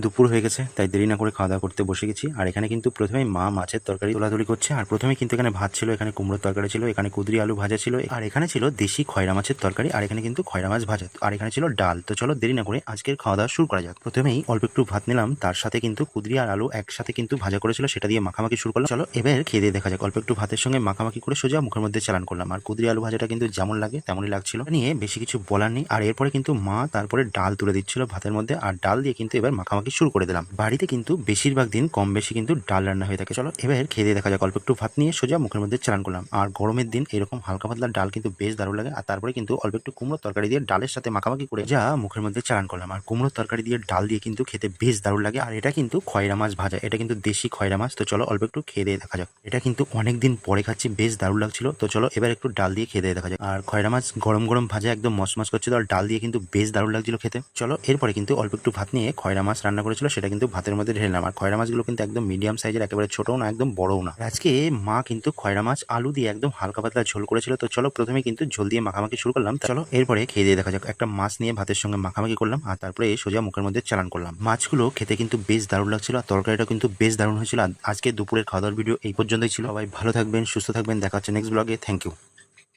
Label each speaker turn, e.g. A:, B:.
A: দুপুর হয়ে গেছে, তাই দেরি না করে খাওয়া দাওয়া করতে বসে গেছি। আর এখানে কিন্তু প্রথমেই মা মাছের তরকারি তোলাতুলি করছে। আর প্রথমে কিন্তু এখানে ভাত ছিল, এখানে কুমড়োর তরকারি ছিল, এখানে কুদরি আলু ভাজা ছিল, আর এখানে ছিল দেশি খয়রা মাছের তরকারি, আর এখানে কিন্তু খয়রা মাছ ভাজা, আর এখানে ছিল ডাল। তো চলো দেরি না করে আজকের খাওয়া দাওয়া শুরু করা যাক। প্রথমেই অল্প একটু ভাত নিলাম, তার সাথে কিন্তু কুদরি আর আলু একসাথে কিন্তু ভাজা করেছিল, সেটা দিয়ে মাখামাখি শুরু করলাম। চলো এবার খেয়ে দিয়ে দেখা যাক। অল্প একটু ভাতের সঙ্গে মাখামাখি করে সোজা মুখের মধ্যে চালান করলাম। আর কুদরি আলু ভাজাটা কিন্তু যেমন লাগে তেমনই লাগছিল, নিয়ে বেশি কিছু বলার নেই। আর এরপরে কিন্তু মা তারপরে ডাল তুলে দিচ্ছিল ভাতের মধ্যে, আর ডাল দিয়ে কিন্তু এবার মাখামাখি শুরু করে দিলাম। বাড়িতে কিন্তু বেশিরভাগ দিন কম বেশি কিন্তু ডাল রান্না হয়ে থাকে। চলো এবার খেয়ে দিয়ে দেখা যাক। অল্প একটু ভাত নিয়ে সোজা মুখের মধ্যে চালান করলাম। আর গরমের দিন এরকম হালকা পাতলা ডাল কিন্তু বেশ দারুণ লাগে। আর তারপরে কিন্তু অল্প একটু কুমড়োর তরকারি দিয়ে ডালের সাথে মাখামাখি করে যা মুখের মধ্যে চালান করলাম। আর কুমড়োর তরকারি দিয়ে ডাল দিয়ে কিন্তু খেতে বেশ দারুণ লাগে। আর এটা কিন্তু খয়রা মাছ ভাজা, এটা কিন্তু দেশি খয়রা মাছ। তো চলো অল্প একটু খেয়ে দিয়ে দেখা যাক। এটা কিন্তু অনেকদিন পরে খাচ্ছি, বেশ দারুণ লাগছিল। তো চলো এবার একটু ডাল দিয়ে খেয়ে দিয়ে দেখা যাক। আর খয়রা মাছ গরম গরম ভাজা একদম মসমস করছিল, আর ডাল দিয়ে কিন্তু বেশ দারুণ লাগছিল খেতে। চলো এরপরে কিন্তু অল্প একটু ভাত নিয়ে খয়রা মাছ রান্না করেছিল, সেটা কিন্তু ভাতের মধ্যে ঢেললাম। আর খয়রা মাছগুলো কিন্তু একদম মিডিয়াম সাইজের, একেবারে ছোটও না একদম বড়ও না। আজকে মা কিন্তু খয়রা মাছ আলু দিয়ে একদম হালকা পাতলা ঝোল করেছিল। তো চলো প্রথমে কিন্তু ঝোল দিয়ে মাখামাখি শুরু করলাম। চলো এরপরে খেয়ে দিয়ে দেখা যাক। একটা মাছ নিয়ে ভাতের সঙ্গে মাখামাখি করলাম, আর তারপরে সোজা মুখের মধ্যে চালান করলাম। মাছগুলো খেতে কিন্তু বেশ দারুণ লাগছিল, আর তরকারিটা কিন্তু বেশ দারুণ হয়েছিল। আজকে দুপুরের খাওয়া দাওয়ার ভিডিও এই পর্যন্তই ছিল। সবাই ভালো থাকবেন, সুস্থ থাকবেন, দেখা হচ্ছে নেক্সট ব্লগে। Thank you.